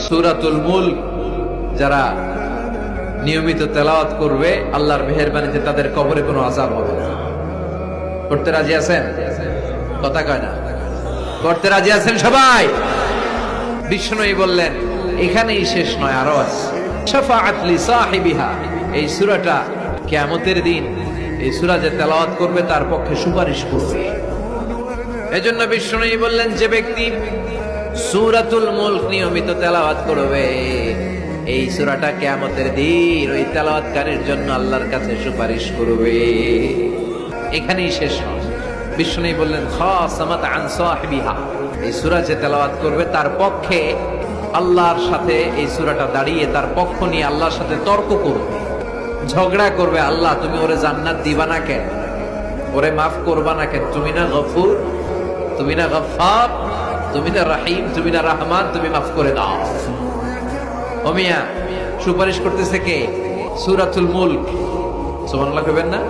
সূরাতুল মুলক যারা নিয়মিত তেলাওয়াত করবে আল্লাহর মেহেরবানিতে তাদের কবরে কোনো আযাব হবে না। করতে রাজি আছেন? কথা কয় না। করতে রাজি আছেন সবাই? বিষ্ণুই বললেন এখানেই শেষ নয়, আরো আছে। শাফাআত লি সাহিবিহা, এই সূরাটা কিয়ামতের দিন এই সূরা যে তেলাওয়াত করবে তার পক্ষে সুপারিশ করবে। এজন্য বিষ্ণুই বললেন যে ব্যক্তি সূরাতুল মুলক নিয়মিত তেলাওয়াত করবে এই সূরাটা কিয়ামতের দিন ওই তেলাওয়াতকারীর জন্য আল্লাহর কাছে সুপারিশ করবে। এখানেই শেষ নয়। বিষ্ণুই বললেন খাসামাত আন সাহিবিহা, এই সূরা যে তেলাওয়াত করবে তার পক্ষে আল্লাহর সাথে এই সূরাটা দাঁড়িয়ে তার পক্ষ নিয়ে আল্লাহর সাথে তর্ক করবে, ঝগড়া করবে। আল্লাহ তুমি ওরে জান্নাত দিবা না কেন, ওরে মাফ করবা না কেন? তুমি না গফুর, তুমি না গফফার, তুমি না রহিম, তুমি না রহমান, তুমি মাফ করে দাও। ও মিয়া, সুপারিশ করতেছে কে? সূরাতুল মুলক। সুবহানাল্লাহ কইবেন না?